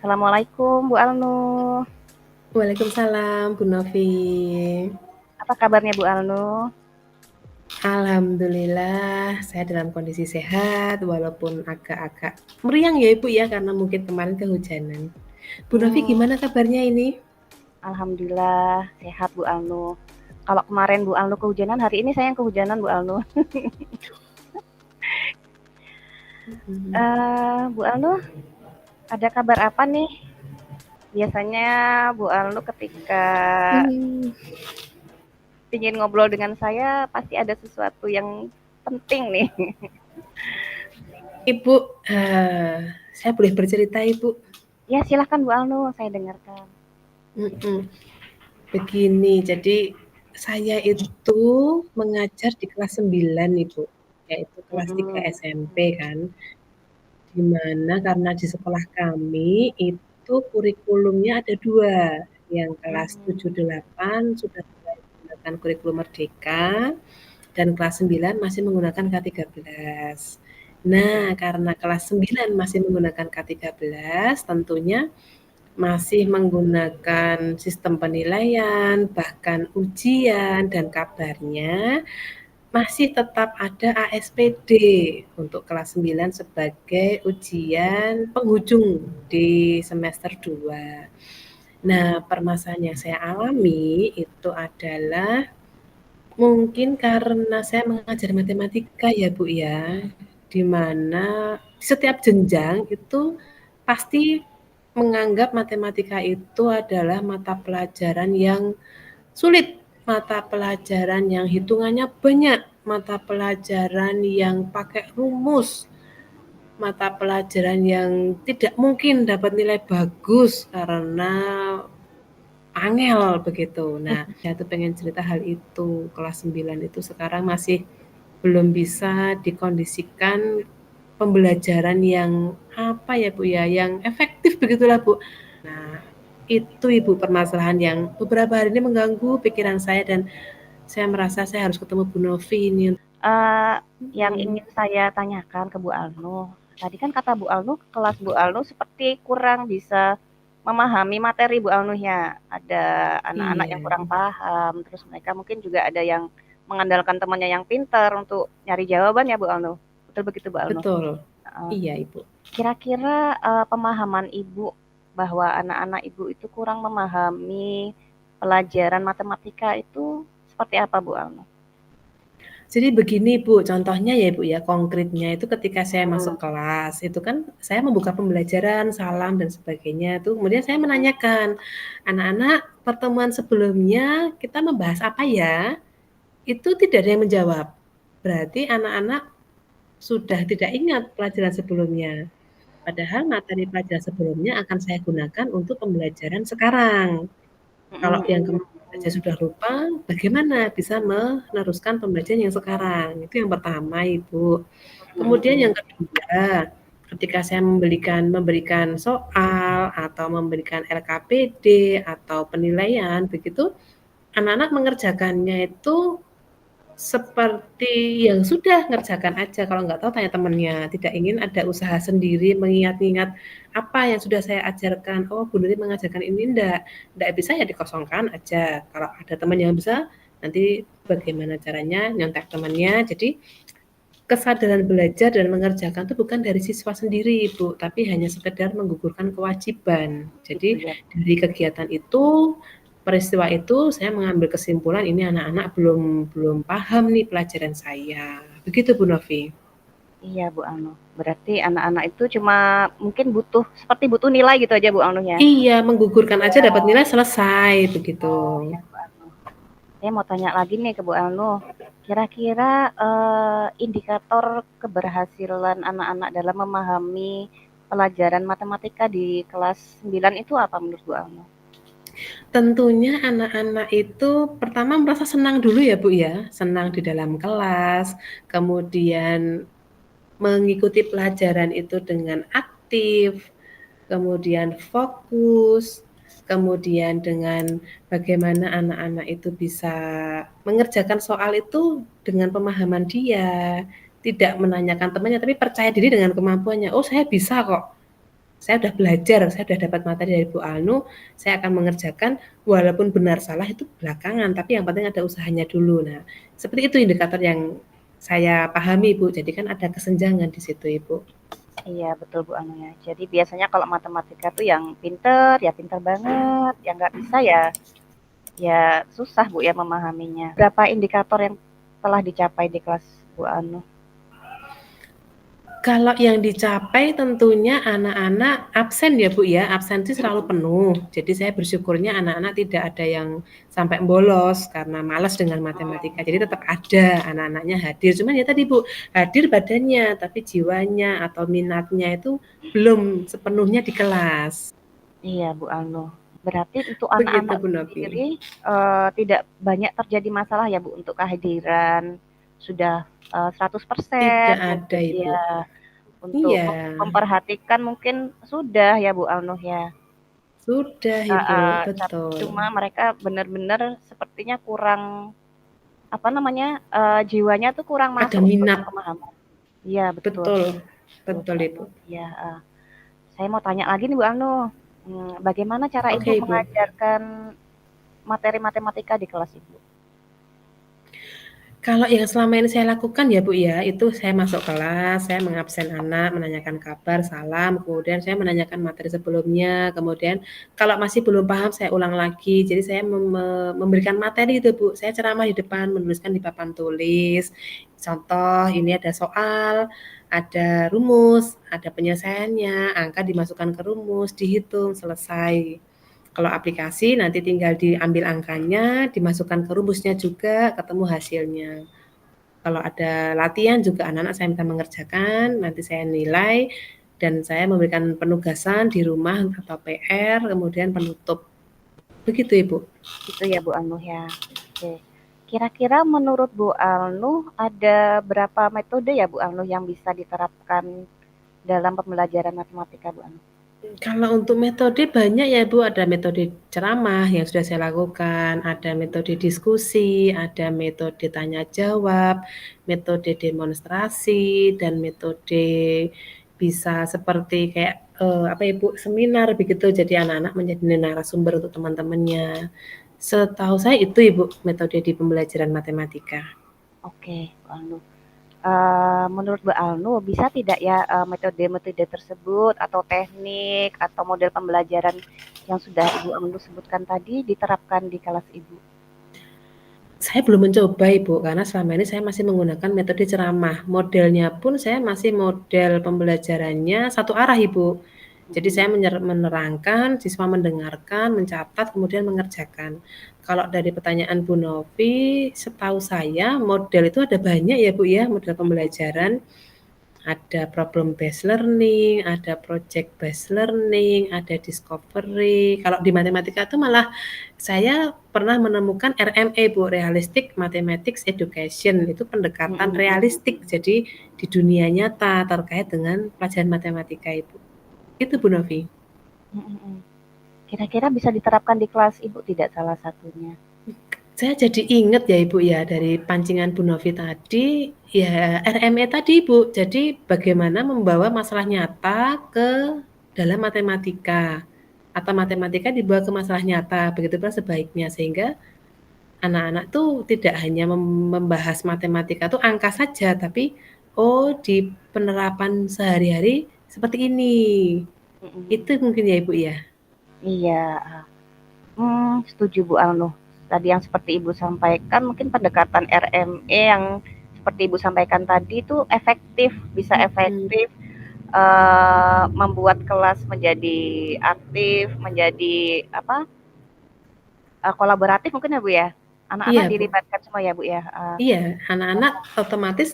Assalamualaikum Bu Alnu. Waalaikumsalam Bu Novi. Apa kabarnya Bu Alnu? Alhamdulillah saya dalam kondisi sehat walaupun agak-agak meriang ya Ibu ya karena mungkin kemarin kehujanan. Bu Novi Hmm, gimana kabarnya ini? Alhamdulillah sehat Bu Alnu. Kalau kemarin Bu Alnu kehujanan, hari ini saya yang kehujanan Bu Alnu. Bu Alnu, ada kabar apa nih? Biasanya Bu Alnu ketika Hmm, ingin ngobrol dengan saya pasti ada sesuatu yang penting nih. Ibu, saya boleh bercerita Ibu? Ya silahkan Bu Alnu, saya dengarkan. Mhm. Begini, jadi saya itu mengajar di kelas 9 Ibu, yaitu kelas 3 Mm-mm. SMP kan. Di mana karena di sekolah kami itu kurikulumnya ada 2, yang kelas 7, Mm. 8 sudah mulai menggunakan kurikulum Merdeka, dan kelas 9 masih menggunakan K13. Nah, karena kelas 9 masih menggunakan K13, tentunya masih menggunakan sistem penilaian, bahkan ujian, dan kabarnya masih tetap ada ASPD untuk kelas 9 sebagai ujian penghujung di semester 2. Nah, permasalahan yang saya alami itu adalah mungkin karena saya mengajar matematika ya Bu ya, di mana setiap jenjang itu pasti menganggap matematika itu adalah mata pelajaran yang sulit, mata pelajaran yang hitungannya banyak, mata pelajaran yang pakai rumus, mata pelajaran yang tidak mungkin dapat nilai bagus karena angel begitu. Nah, saya tuh pengen cerita hal itu. Kelas 9 itu sekarang masih belum bisa dikondisikan pembelajaran yang apa ya Bu ya, yang efektif begitulah Bu. Nah, itu Ibu permasalahan yang beberapa hari ini mengganggu pikiran saya dan saya merasa saya harus ketemu Bu Novi ini. Eh, yang Mhm. ingin saya tanyakan ke Bu Alnu, tadi kan kata Bu Alnu, kelas Bu Alnu seperti kurang bisa memahami materi Bu Alnu ya. Ada anak-anak yang Iya, kurang paham, terus mereka mungkin juga ada yang mengandalkan temannya yang pintar untuk nyari jawaban ya Bu Alnu. Betul begitu Bu Alnu? betul. Heeh. Iya Ibu. Kira-kira pemahaman Ibu bahwa anak-anak Ibu itu kurang memahami pelajaran matematika itu seperti apa Bu Alnu? Jadi begini Bu, contohnya ya Bu ya, konkretnya itu ketika saya masuk Hmm. kelas, itu kan saya membuka pembelajaran, salam dan sebagainya tuh, kemudian saya menanyakan, "Anak-anak, pertemuan sebelumnya kita membahas apa ya?" Itu tidak ada yang menjawab. Berarti anak-anak sudah tidak ingat pelajaran sebelumnya. Padahal materi pelajaran sebelumnya akan saya gunakan untuk pembelajaran sekarang. Kalau yang Mm-mm. kemarin saja sudah lupa, bagaimana bisa meneruskan pembelajaran yang sekarang? Itu yang pertama, Ibu. Kemudian Mm-mm. yang kedua, ketika saya memberikan soal atau memberikan LKPD atau penilaian begitu, anak-anak mengerjakannya itu seperti yang sudah ngerjakan aja, kalau nggak tahu tanya temennya, tidak ingin ada usaha sendiri mengingat-ingat apa yang sudah saya ajarkan, "Oh, Bu Nuril mengajarkan ini," ndak bisa ya dikosongkan aja. Kalau ada teman yang bisa, nanti bagaimana caranya nyontek temannya. Jadi kesadaran belajar dan mengerjakan itu bukan dari siswa sendiri, Ibu, tapi hanya sekedar menggugurkan kewajiban. Jadi Gitu ya. dari kegiatan itu, peristiwa itu saya mengambil kesimpulan ini anak-anak belum belum paham nih pelajaran saya. Begitu Bu Novi. Iya Bu Anu. Berarti anak-anak itu cuma mungkin butuh seperti butuh nilai gitu aja Bu Anu ya. Iya, menggugurkan aja dapat nilai selesai begitu. Oh iya Bu Anu. Saya mau tanya lagi nih ke Bu Anu. Kira-kira indikator keberhasilan anak-anak dalam memahami pelajaran matematika di kelas 9 itu apa menurut Bu Anu? Tentunya anak-anak itu pertama merasa senang dulu ya Bu ya, senang di dalam kelas, kemudian mengikuti pelajaran itu dengan aktif, kemudian fokus, kemudian dengan bagaimana anak-anak itu bisa mengerjakan soal itu dengan pemahaman dia, tidak menanyakan temannya, tapi percaya diri dengan kemampuannya. "Oh, saya bisa kok." Saya udah belajar, saya udah dapat materi dari Bu Alnu, saya akan mengerjakan walaupun benar salah itu belakangan, tapi yang penting ada usahanya dulu. Nah, seperti itu indikator yang saya pahami, Bu. Jadi kan ada kesenjangan di situ, Ibu. Iya betul Bu Anu ya. Jadi biasanya kalau matematika tuh yang pinter, ya pinter banget. Yang nggak bisa ya, ya susah Bu ya memahaminya. Berapa indikator yang telah dicapai di kelas Bu Anu? Kalau yang dicapai tentunya anak-anak absen ya Bu ya, absensi selalu penuh. Jadi saya bersyukurnya anak-anak tidak ada yang sampai bolos karena malas dengan matematika. Jadi tetap ada anak-anaknya hadir. Cuman ya tadi Bu, hadir badannya, tapi jiwanya atau minatnya itu belum sepenuhnya di kelas. Iya Bu Anu. Berarti untuk Begitu anak-anak Bu Novi. sendiri tidak banyak terjadi masalah ya Bu untuk kehadiran sudah 100% Tidak ada mungkin Ibu. ya. Untuk Iya, memperhatikan mungkin sudah ya Bu Alnuh ya. sudah Ibu, betul. Cuma mereka benar-benar sepertinya kurang apa namanya jiwanya tuh kurang Ada masuk untuk minat, pemahaman. Iya betul, betul, betul Bu betul Ibu. Alnuh. Ya, saya mau tanya lagi nih Bu Alnuh, bagaimana cara Ibu Oke Ibu. mengajarkan materi matematika di kelas Ibu? Kalau yang selama ini saya lakukan ya Bu ya, itu saya masuk kelas, saya mengabsen anak, menanyakan kabar, salam, kemudian saya menanyakan materi sebelumnya, kemudian kalau masih belum paham saya ulang lagi. Jadi saya memberikan materi itu Bu, saya ceramah di depan, menuliskan di papan tulis. Contoh, ini ada soal, ada rumus, ada penyelesaiannya, angka dimasukkan ke rumus, dihitung, selesai. Kalau aplikasi nanti tinggal diambil angkanya, dimasukkan ke rumusnya juga, ketemu hasilnya. Kalau ada latihan juga anak-anak saya minta mengerjakan, nanti saya nilai dan saya memberikan penugasan di rumah atau PR, kemudian penutup. Begitu Ibu. Itu ya Bu Alnuh ya. Oke. Kira-kira menurut Bu Alnuh ada berapa metode ya Bu Alnuh yang bisa diterapkan dalam pembelajaran matematika Bu Alnuh? Kalau untuk metode banyak ya Bu, ada metode ceramah yang sudah saya lakukan, ada metode diskusi, ada metode tanya jawab, metode demonstrasi, dan metode bisa seperti kayak apa ya Bu, seminar begitu. Jadi anak-anak menjadi narasumber untuk teman-temannya. Setahu saya itu Ibu metode di pembelajaran matematika. Oke, Bu Alnuh. Menurut Bu Alnu, bisa tidak ya metode-metode tersebut atau teknik atau model pembelajaran yang sudah Ibu Alnu sebutkan tadi diterapkan di kelas Ibu? Saya belum mencoba Ibu, karena selama ini saya masih menggunakan metode ceramah. Modelnya pun saya masih model pembelajarannya satu arah Ibu. Jadi saya menerangkan, siswa mendengarkan, mencatat, kemudian mengerjakan. Kalau dari pertanyaan Bu Novi, setahu saya model itu ada banyak ya Bu ya, model pembelajaran. Ada problem based learning, ada project based learning, ada discovery. Kalau di matematika itu malah saya pernah menemukan RME Bu, Realistic Mathematics Education. Itu pendekatan realistik, jadi di dunia nyata terkait dengan pelajaran matematika Ibu. Itu Bu Novi. Kira-kira bisa diterapkan di kelas Ibu tidak salah satunya? Saya jadi ingat ya Ibu ya, dari pancingan Bu Novi tadi, ya RME tadi Ibu. Jadi bagaimana membawa masalah nyata ke dalam matematika, atau matematika dibawa ke masalah nyata, begitu pula sebaiknya. Sehingga anak-anak tuh tidak hanya membahas matematika tuh angka saja, tapi oh di penerapan sehari-hari seperti ini. Itu mungkin ya Ibu ya? Iya, setuju Bu Alnu. Tadi yang seperti Ibu sampaikan mungkin pendekatan RME yang seperti Ibu sampaikan tadi itu efektif, bisa Mhm. efektif membuat kelas menjadi aktif, menjadi apa kolaboratif mungkin ya Bu ya. Anak-anak Iya Bu. dilibatkan semua ya Bu ya. Iya, anak-anak otomatis,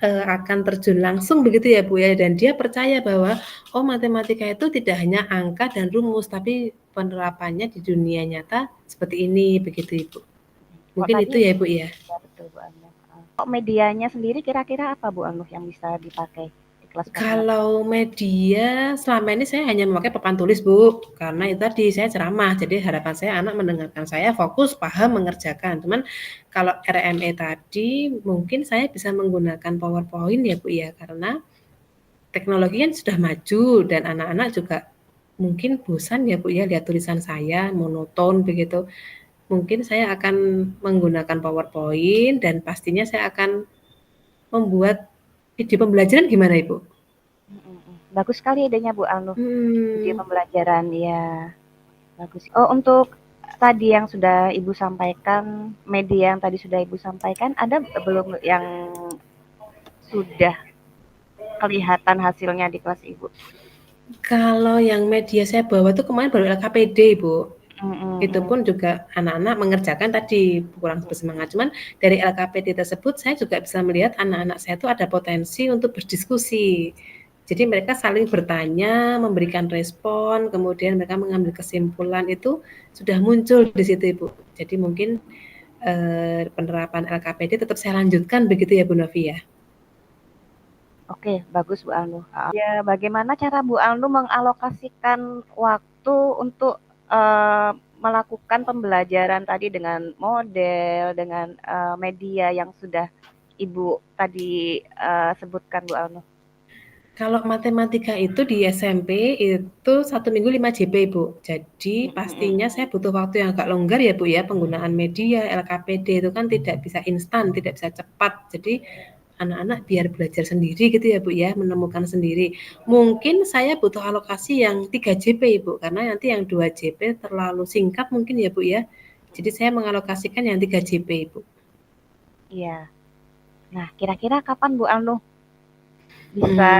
akan terjun langsung begitu ya, Bu, ya, dan dia percaya bahwa, oh matematika itu tidak hanya angka dan rumus, tapi penerapannya di dunia nyata seperti ini, begitu, Ibu. Kok Mungkin tadi itu ya, Bu, ya? ya betul Bu Anu. Kok medianya sendiri kira-kira apa Bu Anu yang bisa dipakai di kelas matematika? Kalau media selama ini saya hanya memakai papan tulis, Bu, karena itu tadi saya ceramah, jadi harapan saya anak mendengarkan saya fokus, paham, mengerjakan. Cuman kalau RME tadi mungkin saya bisa menggunakan PowerPoint ya, Bu, ya, karena teknologi kan sudah maju dan anak-anak juga mungkin bosan ya Bu ya lihat tulisan saya monoton begitu. Mungkin saya akan menggunakan PowerPoint dan pastinya saya akan membuat video pembelajaran gimana Ibu? Bagus sekali idenya Bu Alnu, video Hmm, pembelajaran ya, bagus. Oh, untuk tadi yang sudah Ibu sampaikan, media yang tadi sudah Ibu sampaikan, ada belum yang sudah kelihatan hasilnya di kelas Ibu? kalau yang media saya bawa tuh kemarin baru LKPD Ibu. Mhm, Itu pun juga anak-anak mengerjakan tadi kurang bersemangat. Cuman dari LKPD tersebut saya juga bisa melihat anak-anak saya itu ada potensi untuk berdiskusi. Jadi mereka saling bertanya, memberikan respon, kemudian mereka mengambil kesimpulan itu sudah muncul di situ Ibu. Jadi mungkin penerapan LKPD tetap saya lanjutkan begitu ya Bu Novi ya? oke, bagus Bu Alnu. Ya, bagaimana cara Bu Alnu mengalokasikan waktu untuk melakukan pembelajaran tadi dengan model, dengan media yang sudah Ibu tadi sebutkan Bu Alnu? Kalau matematika itu di SMP itu 1 minggu 5 JP, Bu. Jadi pastinya saya butuh waktu yang agak longgar ya, Bu, ya. Penggunaan media, LKPD itu kan tidak bisa instan, tidak bisa cepat. Jadi anak-anak biar belajar sendiri gitu ya, Bu, ya, menemukan sendiri. Mungkin saya butuh alokasi yang 3 JP, Bu, karena nanti yang 2 JP terlalu singkat mungkin ya, Bu, ya. Jadi saya mengalokasikan yang 3 JP, Bu. Iya. Nah, kira-kira kapan Bu Alnu bisa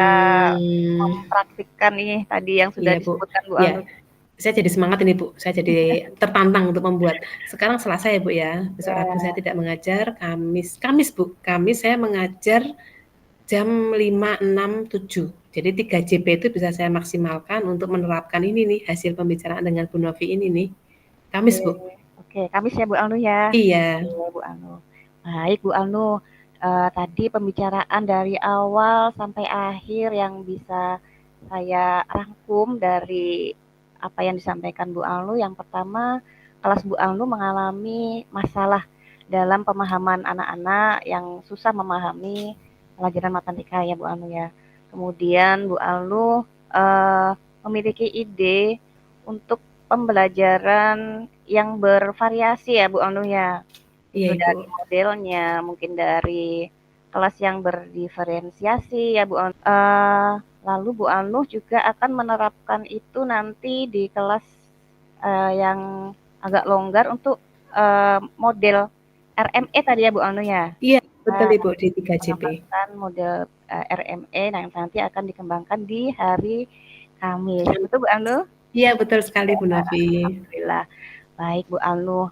Hmm, mempraktikkan nih tadi yang sudah iya, Bu. disebutkan Bu Ya, Alnu? saya jadi semangat ini Bu, saya jadi tertantang untuk membuat. Sekarang Selasa ya Bu ya, besok Rabu saya Ya, tidak mengajar, Kamis Bu, Kamis saya mengajar jam 5, 6, 7. Jadi 3 JP itu bisa saya maksimalkan untuk menerapkan ini nih, hasil pembicaraan dengan Bu Novi ini nih. Kamis oke. Bu. Oke, Kamis ya Bu Alnu ya. Iya, Oke, Bu Alnu. Baik Bu Alnu, tadi pembicaraan dari awal sampai akhir yang bisa saya rangkum dari apa yang disampaikan Bu Alnu. Yang pertama, kelas Bu Alnu mengalami masalah dalam pemahaman anak-anak yang susah memahami pelajaran matematika ya Bu Alnu ya. Kemudian Bu Alnu memiliki ide untuk pembelajaran yang bervariasi ya Bu Alnu ya. iya Itu Ibu. dari modelnya, mungkin dari kelas yang berdiferensiasi ya Bu Alnu. Lalu Bu Alnu juga akan menerapkan itu nanti di kelas yang agak longgar untuk model RME tadi ya Bu Alnu ya. Iya, betul Nah, Ibu di 3 JP. mengembangkan model RME yang nanti akan dikembangkan di hari Kamis. Betul Bu Alnu? Iya, betul sekali Bu Novi. Alhamdulillah. Baik Bu Alnu.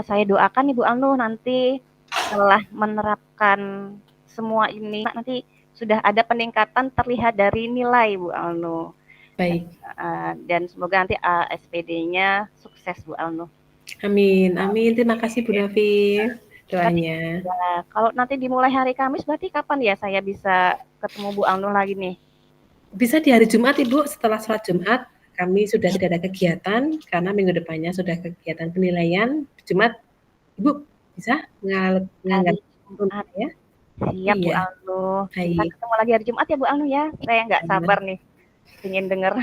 Saya doakan nih Bu Alnu nanti setelah menerapkan semua ini nanti sudah ada peningkatan terlihat dari nilai Bu Alnu. Baik. Dan semoga nanti SPD-nya sukses Bu Alnu. Amin, amin. Terima kasih Bu Novi Tapi doanya. ya, kalau nanti dimulai hari Kamis berarti kapan ya saya bisa ketemu Bu Alnu lagi nih? Bisa di hari Jumat Ibu, setelah sholat Jumat, kami sudah tidak ada kegiatan, karena minggu depannya sudah kegiatan penilaian. Jumat, Ibu bisa Hari menganggap untuk Jumat. saya? Siap Bu Iya, Alnu. Kita baik. ketemu lagi hari Jumat ya Bu Alnu ya. Saya nggak sabar nih, ingin dengar.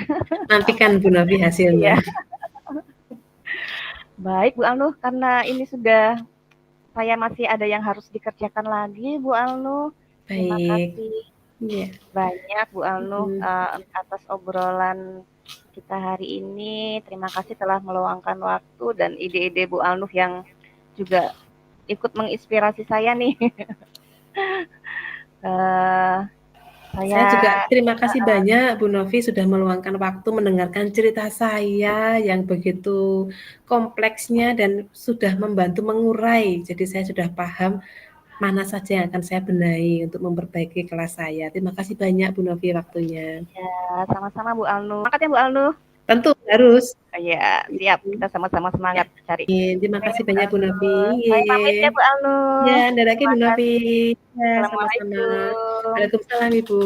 Nantikan Bu Novi hasilnya. Iya. Baik Bu Alnu, karena ini sudah saya masih ada yang harus dikerjakan lagi Bu Alnu. Terima Baik, kasih iya. banyak Bu Alnu Hmm, atas obrolan kita hari ini. Terima kasih telah meluangkan waktu dan ide-ide Bu Alnu yang juga ikut menginspirasi saya nih. uh, Saya saya juga terima kasih banyak Bu Novi sudah meluangkan waktu mendengarkan cerita saya yang begitu kompleksnya dan sudah membantu mengurai. Jadi saya sudah paham mana saja yang akan saya benahi untuk memperbaiki kelas saya. Terima kasih banyak Bu Novi waktunya. ya sama-sama Bu Alnu. Semangat ya Bu Alnu. Tentu harus. Ya, siap. Kita sama-sama Ya. semangat cari. Terima Oke, kasih Bu banyak Bu Alnu. Novi. Saya pamit ya Bu Alnu. Ya, Anda lagi Terima Bu Novi. kasih. Ya, sama-sama. Assalamualaikum. Waalaikumsalam Ibu.